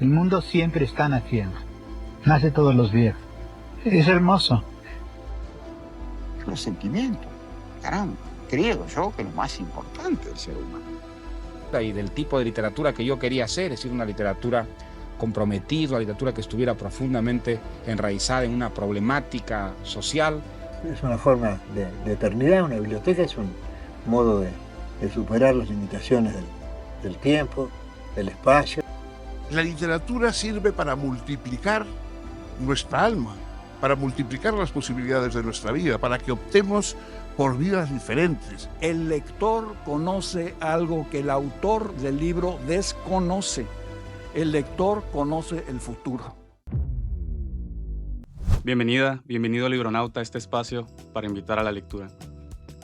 El mundo siempre está naciendo. Nace todos los días. Es hermoso. Los sentimientos, caramba, creo yo que es lo más importante del ser humano. Y del tipo de literatura que yo quería hacer, es decir, una literatura comprometida, una literatura que estuviera profundamente enraizada en una problemática social. Es una forma de eternidad, una biblioteca es un modo de superar las limitaciones del tiempo, del espacio. La literatura sirve para multiplicar nuestra alma, para multiplicar las posibilidades de nuestra vida, para que optemos por vidas diferentes. El lector conoce algo que el autor del libro desconoce. El lector conoce el futuro. Bienvenido Libronauta a este espacio para invitar a la lectura.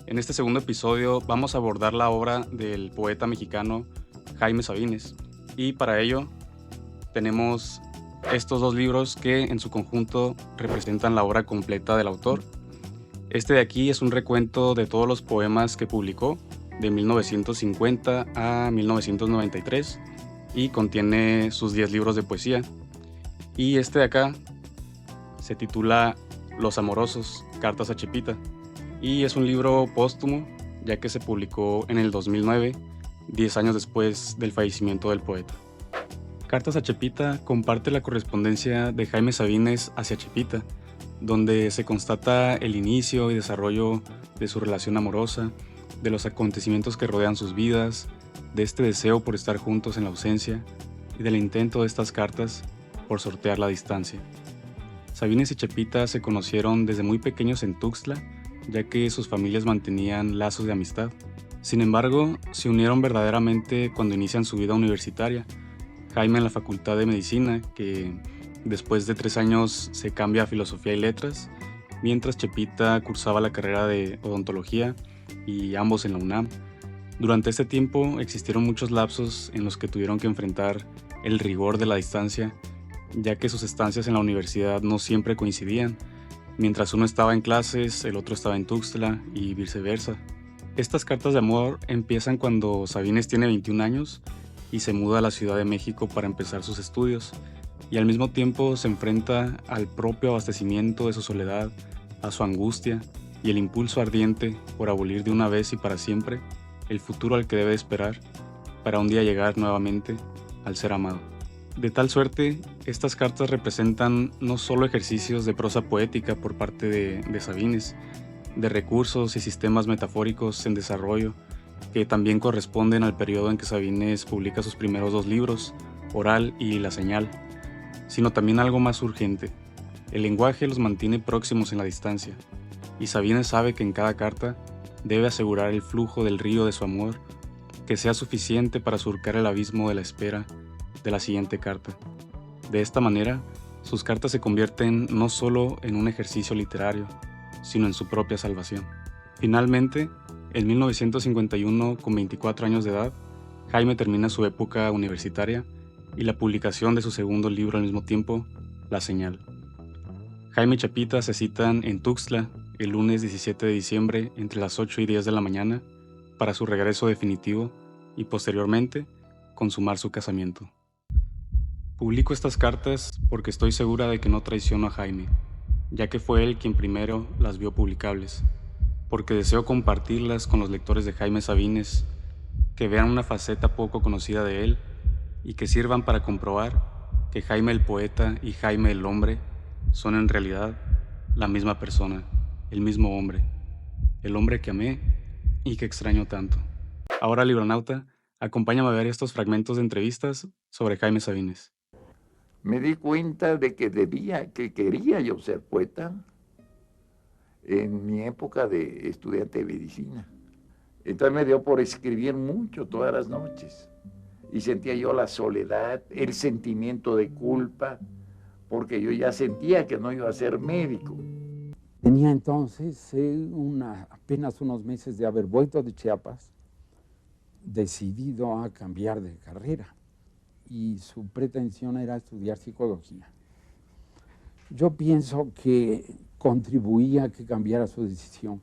En este segundo episodio vamos a abordar la obra del poeta mexicano Jaime Sabines, y para ello tenemos estos dos libros que en su conjunto representan la obra completa del autor. Este de aquí es un recuento de todos los poemas que publicó de 1950 a 1993 y contiene sus 10 libros de poesía. Y este de acá se titula Los Amorosos, Cartas a Chepita, y es un libro póstumo ya que se publicó en el 2009, 10 años después del fallecimiento del poeta. Cartas a Chepita comparte la correspondencia de Jaime Sabines hacia Chepita, donde se constata el inicio y desarrollo de su relación amorosa, de los acontecimientos que rodean sus vidas, de este deseo por estar juntos en la ausencia y del intento de estas cartas por sortear la distancia. Sabines y Chepita se conocieron desde muy pequeños en Tuxtla, ya que sus familias mantenían lazos de amistad. Sin embargo, se unieron verdaderamente cuando inician su vida universitaria. Jaime en la Facultad de Medicina, que después de 3 años se cambia a Filosofía y Letras, mientras Chepita cursaba la carrera de Odontología y ambos en la UNAM. Durante este tiempo existieron muchos lapsos en los que tuvieron que enfrentar el rigor de la distancia, ya que sus estancias en la universidad no siempre coincidían. Mientras uno estaba en clases, el otro estaba en Tuxtla y viceversa. Estas cartas de amor empiezan cuando Sabines tiene 21 años y se muda a la Ciudad de México para empezar sus estudios, y al mismo tiempo se enfrenta al propio abastecimiento de su soledad, a su angustia y el impulso ardiente por abolir de una vez y para siempre el futuro al que debe esperar para un día llegar nuevamente al ser amado. De tal suerte, estas cartas representan no solo ejercicios de prosa poética por parte de Sabines, de recursos y sistemas metafóricos en desarrollo que también corresponden al periodo en que Sabines publica sus primeros 2 libros, Oral y La Señal, sino también algo más urgente. El lenguaje los mantiene próximos en la distancia, y Sabines sabe que en cada carta debe asegurar el flujo del río de su amor, que sea suficiente para surcar el abismo de la espera de la siguiente carta. De esta manera, sus cartas se convierten no solo en un ejercicio literario, sino en su propia salvación. Finalmente, en 1951, con 24 años de edad, Jaime termina su época universitaria y la publicación de su segundo libro al mismo tiempo, La Señal. Jaime y Chepita se citan en Tuxtla el lunes 17 de diciembre entre las 8 y 10 de la mañana para su regreso definitivo y posteriormente consumar su casamiento. Publico estas cartas porque estoy segura de que no traiciono a Jaime, ya que fue él quien primero las vio publicables, porque deseo compartirlas con los lectores de Jaime Sabines, que vean una faceta poco conocida de él y que sirvan para comprobar que Jaime el poeta y Jaime el hombre son en realidad la misma persona, el mismo hombre, el hombre que amé y que extraño tanto. Ahora, Libronauta, acompáñame a ver estos fragmentos de entrevistas sobre Jaime Sabines. Me di cuenta de que quería yo ser poeta en mi época de estudiante de medicina. Entonces me dio por escribir mucho todas las noches. Y sentía yo la soledad, el sentimiento de culpa, porque yo ya sentía que no iba a ser médico. Tenía entonces apenas unos meses de haber vuelto de Chiapas, decidido a cambiar de carrera, y su pretensión era estudiar psicología. Yo pienso que contribuía a que cambiara su decisión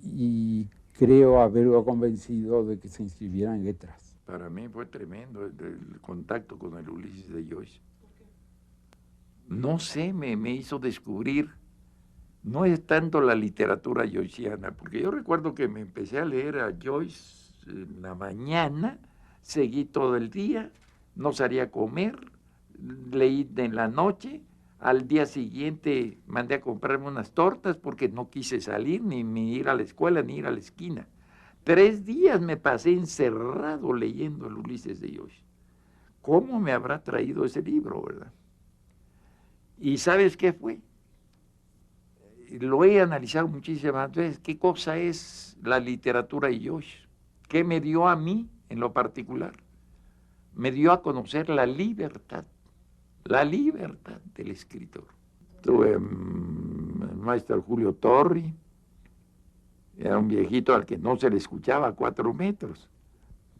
y creo haberlo convencido de que se inscribiera en letras. Para mí fue tremendo el contacto con el Ulises de Joyce. No sé, me hizo descubrir, no es tanto la literatura joyciana, porque yo recuerdo que me empecé a leer a Joyce en la mañana, seguí todo el día, no salía a comer, leí en la noche, al día siguiente mandé a comprarme unas tortas porque no quise salir, ni ir a la escuela, ni ir a la esquina. 3 días me pasé encerrado leyendo el Ulises de Joyce. ¿Cómo me habrá traído ese libro, verdad? ¿Y sabes qué fue? Lo he analizado muchísimas veces. ¿Qué cosa es la literatura de Joyce? ¿Qué me dio a mí en lo particular? Me dio a conocer la libertad del escritor. Tuve el maestro Julio Torri, era un viejito al que no se le escuchaba a 4 metros.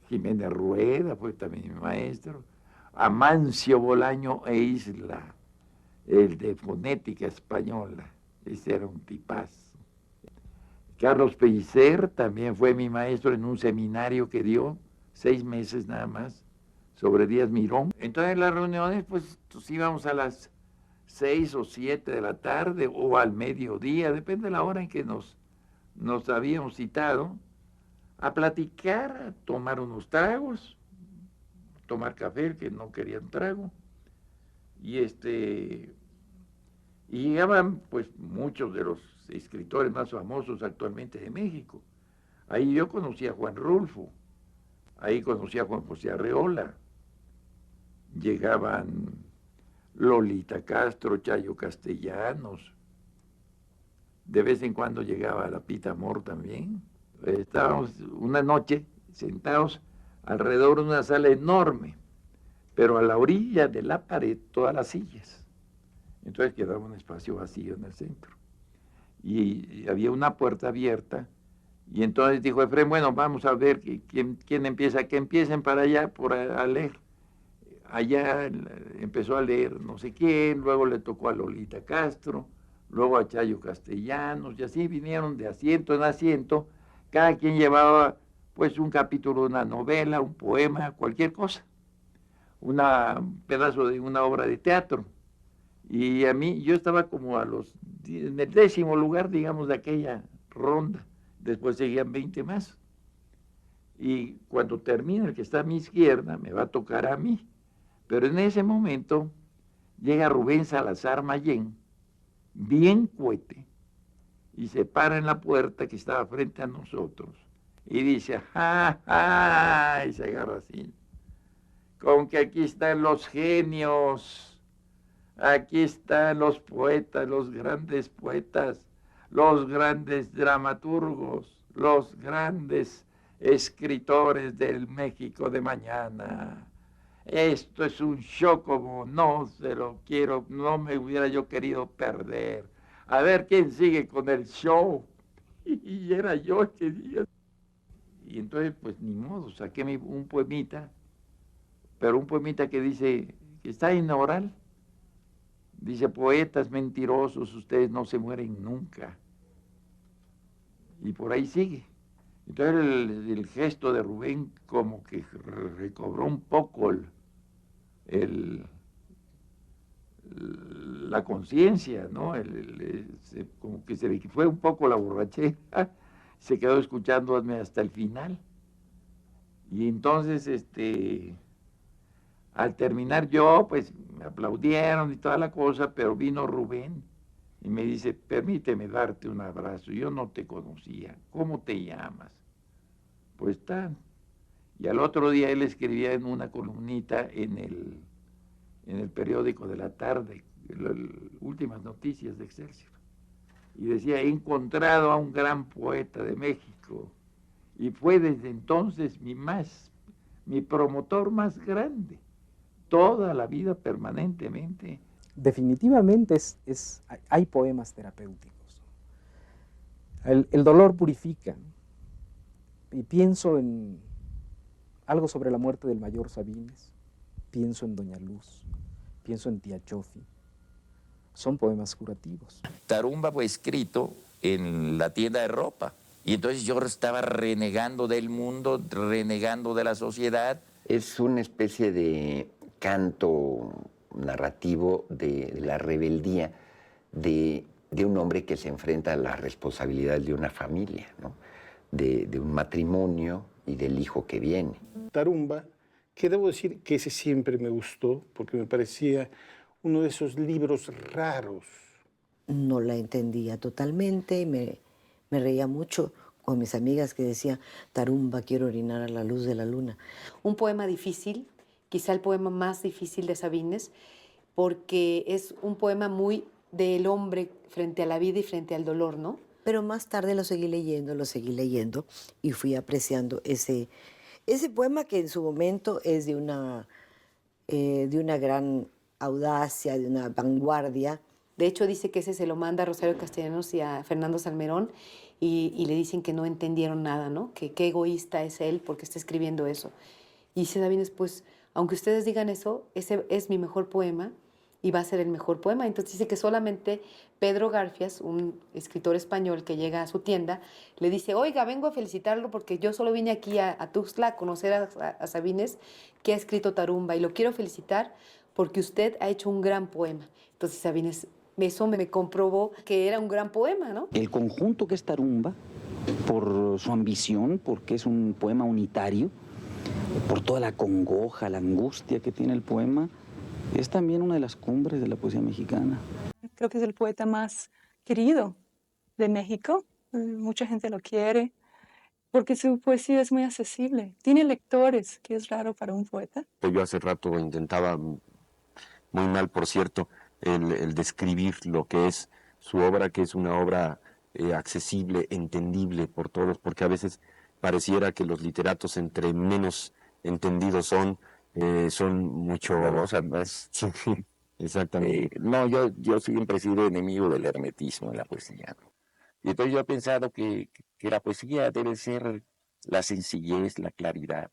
Jiménez Rueda fue también mi maestro. Amancio Bolaño e Isla, el de fonética española. Ese era un tipazo. Carlos Pellicer también fue mi maestro en un seminario que dio 6 meses nada más sobre Díaz Mirón. Entonces en las reuniones pues íbamos a las 6 o 7 de la tarde o al mediodía, depende de la hora en que nos habíamos citado, a platicar, a tomar unos tragos, tomar café, el que no quería un trago, y llegaban pues muchos de los escritores más famosos actualmente de México. Ahí yo conocí a Juan Rulfo, ahí conocí a Juan José Arreola, llegaban Lolita Castro, Chayo Castellanos, de vez en cuando llegaba la Pita Amor también. Estábamos una noche sentados alrededor de una sala enorme, pero a la orilla de la pared todas las sillas. Entonces quedaba un espacio vacío en el centro. Y había una puerta abierta, y entonces dijo Efrén, bueno, vamos a ver quién empieza, que empiecen para allá a leer. Allá empezó a leer no sé quién, luego le tocó a Lolita Castro, luego a Chayo Castellanos, y así vinieron de asiento en asiento, cada quien llevaba pues un capítulo de una novela, un poema, cualquier cosa, un pedazo de una obra de teatro. Y a mí, yo estaba como en el 10º lugar, digamos, de aquella ronda, después seguían 20 más. Y cuando termina el que está a mi izquierda, me va a tocar a mí. Pero en ese momento llega Rubén Salazar Mayén, bien cuete, y se para en la puerta que estaba frente a nosotros y dice, ¡ja, ja! Y se agarra así, con que aquí están los genios, aquí están los poetas, los grandes dramaturgos, los grandes escritores del México de mañana. Esto es un show como no me hubiera yo querido perder. A ver quién sigue con el show. Y era yo ese día. Y entonces, pues ni modo, saqué un poemita, pero un poemita que dice, que está en oral. Dice, poetas mentirosos, ustedes no se mueren nunca. Y por ahí sigue. Entonces el gesto de Rubén como que recobró un poco la conciencia, ¿no? Como que se le fue un poco la borrachera, se quedó escuchándome hasta el final. Y entonces, al terminar yo, pues me aplaudieron y toda la cosa, pero vino Rubén y me dice, permíteme darte un abrazo, yo no te conocía, ¿cómo te llamas? Pues tan. Y al otro día él escribía en una columnita en el periódico de la tarde, las últimas noticias de Excelsior, y decía, he encontrado a un gran poeta de México, y fue desde entonces mi promotor más grande, toda la vida permanentemente. Definitivamente hay poemas terapéuticos. El dolor purifica. Y pienso en algo sobre la muerte del mayor Sabines, pienso en Doña Luz, pienso en Tía Chofi. Son poemas curativos. Tarumba fue escrito en la tienda de ropa. Y entonces yo estaba renegando del mundo, renegando de la sociedad. Es una especie de canto narrativo de la rebeldía de un hombre que se enfrenta a las responsabilidades de una familia, ¿no? De un matrimonio y del hijo que viene. Tarumba, que debo decir que ese siempre me gustó, porque me parecía uno de esos libros raros. No la entendía totalmente, me reía mucho con mis amigas que decían, Tarumba, quiero orinar a la luz de la luna. Un poema difícil, quizá el poema más difícil de Sabines, porque es un poema muy del hombre frente a la vida y frente al dolor, ¿no? Pero más tarde lo seguí leyendo y fui apreciando ese poema que en su momento es de una gran audacia, de una vanguardia. De hecho, dice que ese se lo manda a Rosario Castellanos y a Fernando Salmerón y le dicen que no entendieron nada, ¿no? Que qué egoísta es él porque está escribiendo eso. Y dice Sabines, pues, aunque ustedes digan eso, ese es mi mejor poema y va a ser el mejor poema. Entonces dice que solamente Pedro Garfias, un escritor español que llega a su tienda, le dice, oiga, vengo a felicitarlo porque yo solo vine aquí a Tuxtla a conocer a Sabines, que ha escrito Tarumba, y lo quiero felicitar porque usted ha hecho un gran poema. Entonces Sabines, eso me comprobó que era un gran poema, ¿no? El conjunto que es Tarumba, por su ambición, porque es un poema unitario, por toda la congoja, la angustia que tiene el poema, es también una de las cumbres de la poesía mexicana. Creo que es el poeta más querido de México. Mucha gente lo quiere porque su poesía es muy accesible. Tiene lectores, que es raro para un poeta. Yo hace rato intentaba, muy mal por cierto, el describir lo que es su obra, que es una obra accesible, entendible por todos, porque a veces pareciera que los literatos entre menos entendidos son mucho... Sí, exactamente. No, yo siempre he sido enemigo del hermetismo en la poesía, ¿no? Y entonces yo he pensado que la poesía debe ser la sencillez, la claridad,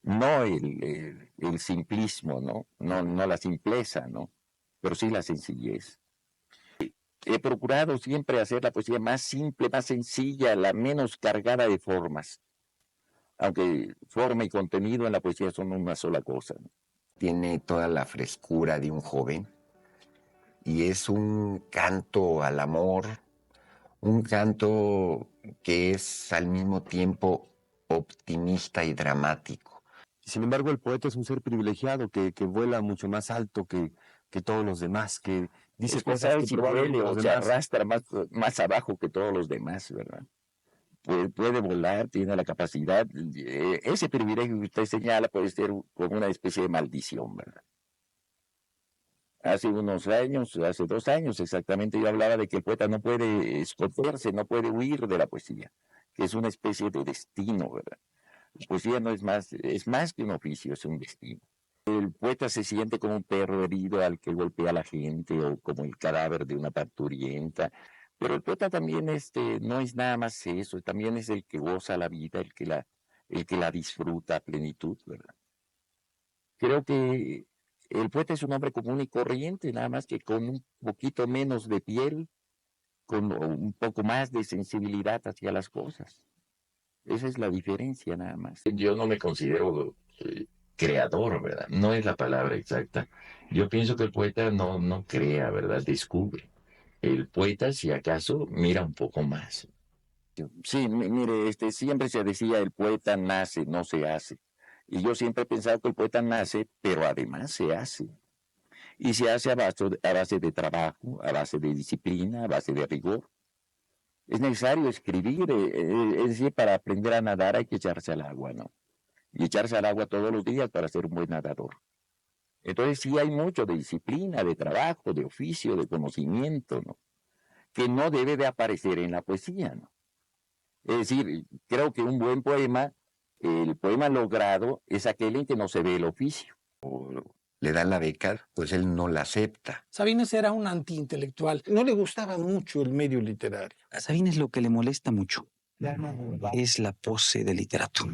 no el simplismo, ¿no? No la simpleza, ¿no? Pero sí la sencillez. He procurado siempre hacer la poesía más simple, más sencilla, la menos cargada de formas. Aunque forma y contenido en la poesía son una sola cosa, ¿no? Tiene toda la frescura de un joven y es un canto al amor, un canto que es al mismo tiempo optimista y dramático. Sin embargo, el poeta es un ser privilegiado que vuela mucho más alto que todos los demás, que dice cosas que si probablemente vuele o los se demás... arrastra más abajo que todos los demás, ¿verdad? Puede volar, tiene la capacidad. Ese privilegio que usted señala puede ser como una especie de maldición, ¿verdad? Hace 2 años exactamente, yo hablaba de que el poeta no puede esconderse, no puede huir de la poesía, que es una especie de destino, ¿verdad? La poesía no es más que un oficio, es un destino. El poeta se siente como un perro herido al que golpea a la gente o como el cadáver de una parturienta. Pero el poeta también no es nada más eso, también es el que goza la vida, el que la disfruta a plenitud, ¿verdad? Creo que el poeta es un hombre común y corriente, nada más que con un poquito menos de piel, con un poco más de sensibilidad hacia las cosas. Esa es la diferencia nada más. Yo no me considero creador, ¿verdad? No es la palabra exacta. Yo pienso que el poeta no crea, ¿verdad? Descubre. El poeta, si acaso, mira un poco más. Sí, mire, siempre se decía el poeta nace, no se hace. Y yo siempre he pensado que el poeta nace, pero además se hace. Y se hace a base de trabajo, a base de disciplina, a base de rigor. Es necesario escribir, es decir, para aprender a nadar hay que echarse al agua, ¿no? Y echarse al agua todos los días para ser un buen nadador. Entonces sí hay mucho de disciplina, de trabajo, de oficio, de conocimiento, ¿no? Que no debe de aparecer en la poesía, ¿no? Es decir, creo que un buen poema, el poema logrado, es aquel en que no se ve el oficio. Le dan la beca, pues él no la acepta. Sabines era un antiintelectual. No le gustaba mucho el medio literario. A Sabines lo que le molesta mucho es la pose de literato.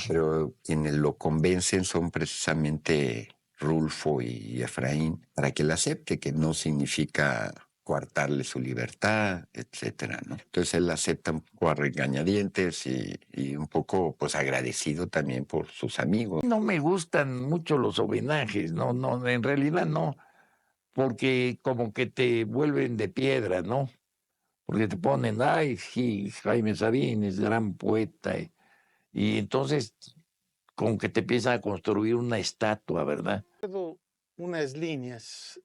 Pero quienes lo convencen son precisamente Rulfo y Efraín, para que él acepte que no significa coartarle su libertad, etcétera, ¿no? Entonces él acepta un poco a regañadientes y un poco pues agradecido también por sus amigos. No me gustan mucho los homenajes, no, en realidad no, porque como que te vuelven de piedra, ¿no? Porque te ponen, ay, sí, Jaime Sabines, gran poeta, y entonces como que te empiezan a construir una estatua, ¿verdad? Recuerdo unas líneas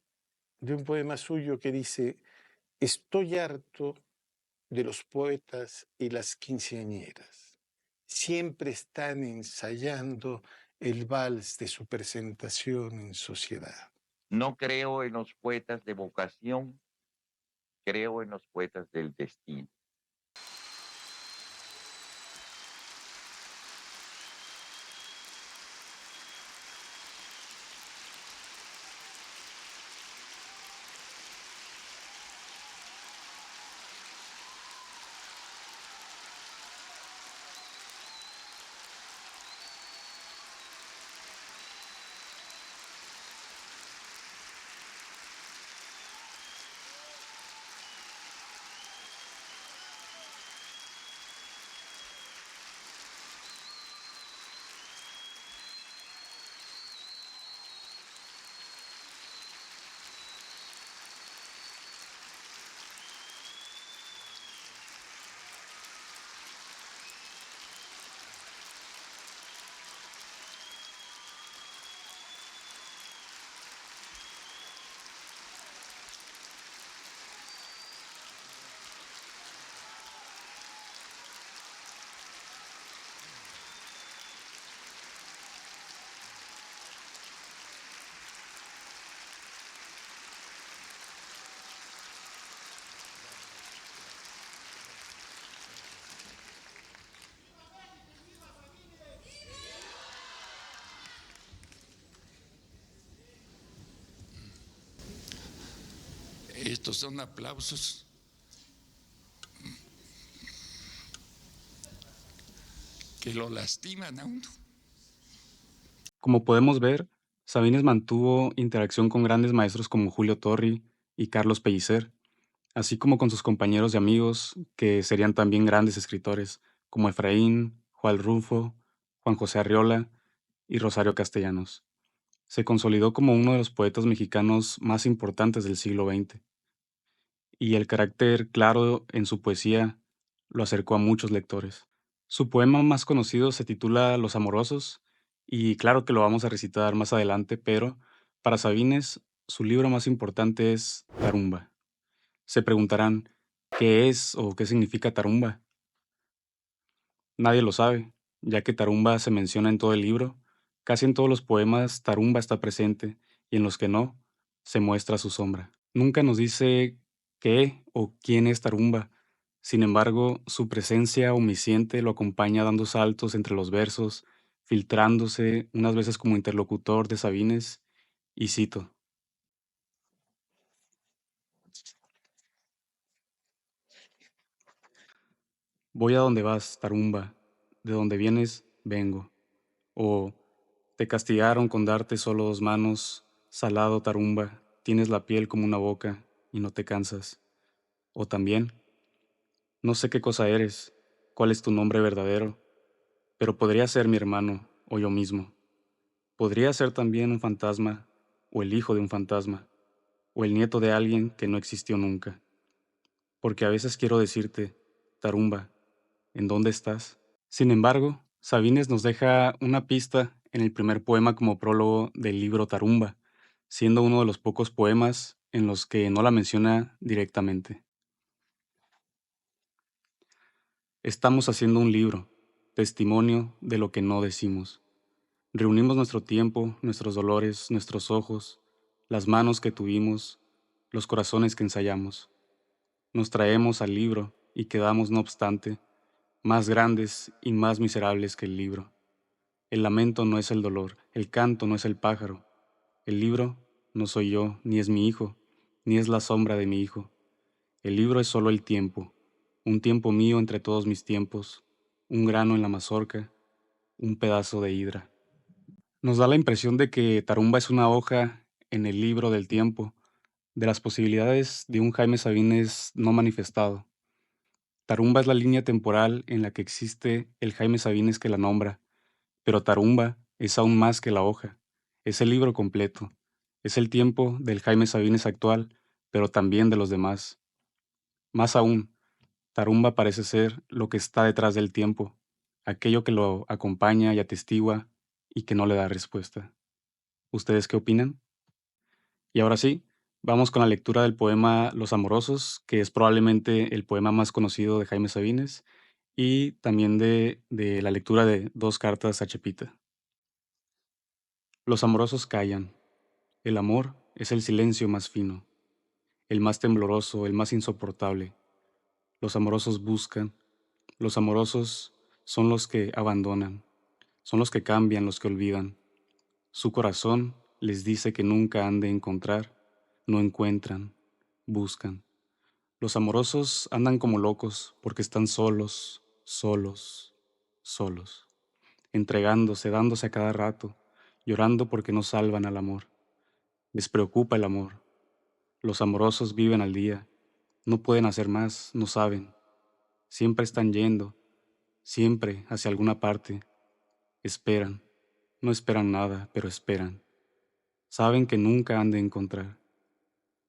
de un poema suyo que dice: estoy harto de los poetas y las quinceañeras. Siempre están ensayando el vals de su presentación en sociedad. No creo en los poetas de vocación, creo en los poetas del destino. Estos son aplausos que lo lastiman a uno. Como podemos ver, Sabines mantuvo interacción con grandes maestros como Julio Torri y Carlos Pellicer, así como con sus compañeros y amigos que serían también grandes escritores, como Efraín, Juan Rulfo, Juan José Arriola y Rosario Castellanos. Se consolidó como uno de los poetas mexicanos más importantes del siglo XX, y el carácter claro en su poesía lo acercó a muchos lectores. Su poema más conocido se titula Los Amorosos, y claro que lo vamos a recitar más adelante, pero para Sabines su libro más importante es Tarumba. Se preguntarán, ¿qué es o qué significa Tarumba? Nadie lo sabe, ya que Tarumba se menciona en todo el libro. Casi en todos los poemas Tarumba está presente, y en los que no, se muestra su sombra. Nunca nos dice qué o quién es Tarumba. Sin embargo, su presencia omnisciente lo acompaña dando saltos entre los versos, filtrándose unas veces como interlocutor de Sabines, y cito: voy a donde vas, Tarumba, de donde vienes, vengo. O te castigaron con darte solo 2 manos, salado Tarumba, tienes la piel como una boca y no te cansas. O también, no sé qué cosa eres, cuál es tu nombre verdadero, pero podría ser mi hermano o yo mismo. Podría ser también un fantasma, o el hijo de un fantasma, o el nieto de alguien que no existió nunca. Porque a veces quiero decirte, Tarumba, ¿en dónde estás? Sin embargo, Sabines nos deja una pista en el primer poema como prólogo del libro Tarumba, siendo uno de los pocos poemas en los que no la menciona directamente. Estamos haciendo un libro, testimonio de lo que no decimos. Reunimos nuestro tiempo, nuestros dolores, nuestros ojos, las manos que tuvimos, los corazones que ensayamos. Nos traemos al libro y quedamos, no obstante, más grandes y más miserables que el libro. El lamento no es el dolor, el canto no es el pájaro. El libro no soy yo, ni es mi hijo, ni es la sombra de mi hijo. El libro es solo el tiempo, un tiempo mío entre todos mis tiempos, un grano en la mazorca, un pedazo de hidra. Nos da la impresión de que Tarumba es una hoja en el libro del tiempo, de las posibilidades de un Jaime Sabines no manifestado. Tarumba es la línea temporal en la que existe el Jaime Sabines que la nombra, pero Tarumba es aún más que la hoja, es el libro completo, es el tiempo del Jaime Sabines actual, pero también de los demás. Más aún, Tarumba parece ser lo que está detrás del tiempo, aquello que lo acompaña y atestigua y que no le da respuesta. ¿Ustedes qué opinan? Y ahora sí, vamos con la lectura del poema Los Amorosos, que es probablemente el poema más conocido de Jaime Sabines, y también de la lectura de Dos cartas a Chepita. Los amorosos callan. El amor es el silencio más fino, el más tembloroso, el más insoportable. Los amorosos buscan. Los amorosos son los que abandonan, son los que cambian, los que olvidan. Su corazón les dice que nunca han de encontrar, no encuentran, buscan. Los amorosos andan como locos porque están solos, solos, solos, entregándose, dándose a cada rato, llorando porque no salvan al amor. Les preocupa el amor. Los amorosos viven al día, no pueden hacer más, no saben. Siempre están yendo, siempre hacia alguna parte. Esperan, no esperan nada, pero esperan. Saben que nunca han de encontrar.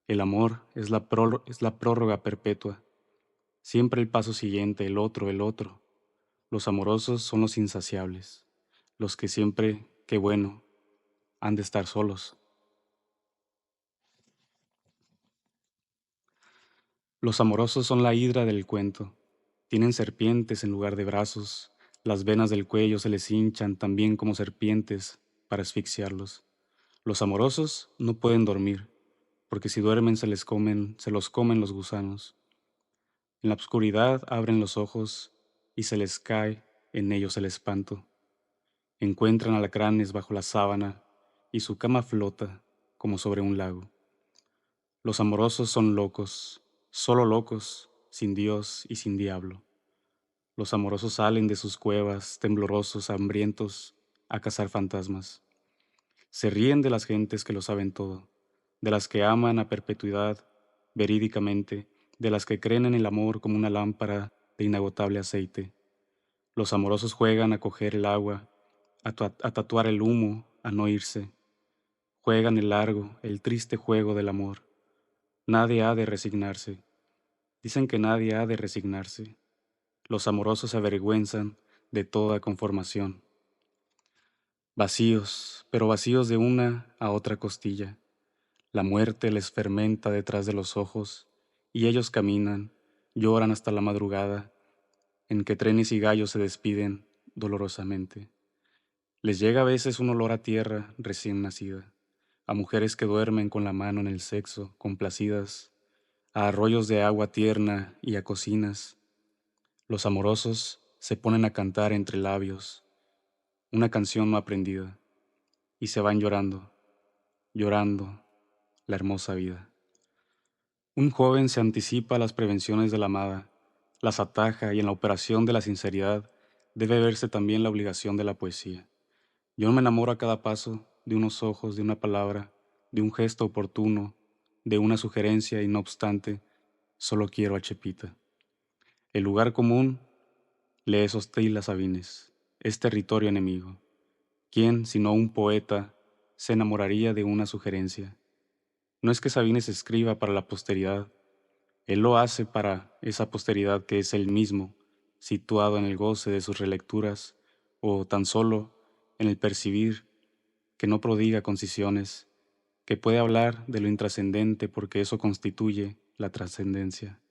El amor es la prórroga perpetua. Siempre el paso siguiente, el otro, el otro. Los amorosos son los insaciables, los que siempre, qué bueno, han de estar solos. Los amorosos son la hidra del cuento. Tienen serpientes en lugar de brazos. Las venas del cuello se les hinchan también como serpientes para asfixiarlos. Los amorosos no pueden dormir, porque si duermen se los comen los gusanos. En la oscuridad abren los ojos y se les cae en ellos el espanto. Encuentran alacranes bajo la sábana y su cama flota como sobre un lago. Los amorosos son locos, solo locos, sin Dios y sin diablo. Los amorosos salen de sus cuevas, temblorosos, hambrientos, a cazar fantasmas. Se ríen de las gentes que lo saben todo, de las que aman a perpetuidad, verídicamente, de las que creen en el amor como una lámpara de inagotable aceite. Los amorosos juegan a coger el agua, a tatuar el humo, a no irse. Juegan el largo, el triste juego del amor. Nadie ha de resignarse. Dicen que nadie ha de resignarse. Los amorosos se avergüenzan de toda conformación. Vacíos, pero vacíos de una a otra costilla. La muerte les fermenta detrás de los ojos, y ellos caminan, lloran hasta la madrugada, en que trenes y gallos se despiden dolorosamente. Les llega a veces un olor a tierra recién nacida, a mujeres que duermen con la mano en el sexo, complacidas, a arroyos de agua tierna y a cocinas. Los amorosos se ponen a cantar entre labios una canción no aprendida, y se van llorando, llorando la hermosa vida. Un joven se anticipa a las prevenciones de la amada, las ataja, y en la operación de la sinceridad debe verse también la obligación de la poesía. Yo no me enamoro a cada paso de unos ojos, de una palabra, de un gesto oportuno, de una sugerencia, y no obstante, solo quiero a Chepita. El lugar común le es hostil a Sabines, es territorio enemigo. ¿Quién, sino un poeta, se enamoraría de una sugerencia? No es que Sabines escriba para la posteridad, él lo hace para esa posteridad que es él mismo, situado en el goce de sus relecturas, o tan solo en el percibir, que no prodiga concisiones, que puede hablar de lo intrascendente porque eso constituye la trascendencia,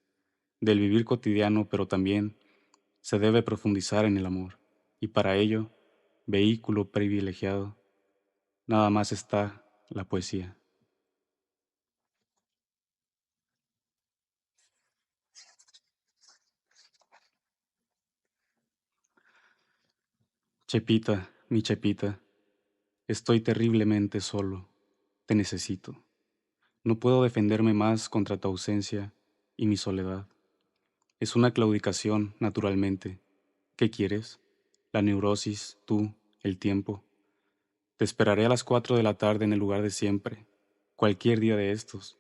del vivir cotidiano, pero también se debe profundizar en el amor, y para ello, vehículo privilegiado, nada más está la poesía. Chepita, mi Chepita, estoy terriblemente solo, te necesito. No puedo defenderme más contra tu ausencia y mi soledad. Es una claudicación, naturalmente. ¿Qué quieres? La neurosis, tú, el tiempo. Te esperaré a las 4 de la tarde en el lugar de siempre, cualquier día de estos.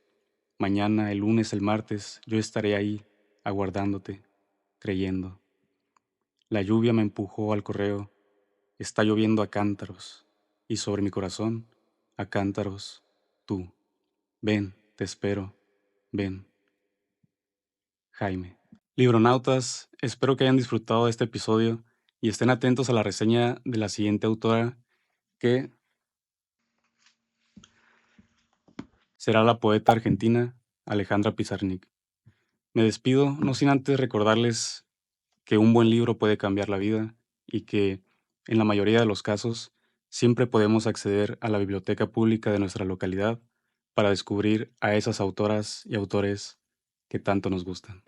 Mañana, el lunes, el martes, yo estaré ahí, aguardándote, creyendo. La lluvia me empujó al correo, está lloviendo a cántaros, y sobre mi corazón, a cántaros, tú. Ven, te espero, ven. Jaime. Libronautas, espero que hayan disfrutado de este episodio y estén atentos a la reseña de la siguiente autora, que será la poeta argentina Alejandra Pizarnik. Me despido, no sin antes recordarles que un buen libro puede cambiar la vida y que, en la mayoría de los casos, siempre podemos acceder a la biblioteca pública de nuestra localidad para descubrir a esas autoras y autores que tanto nos gustan.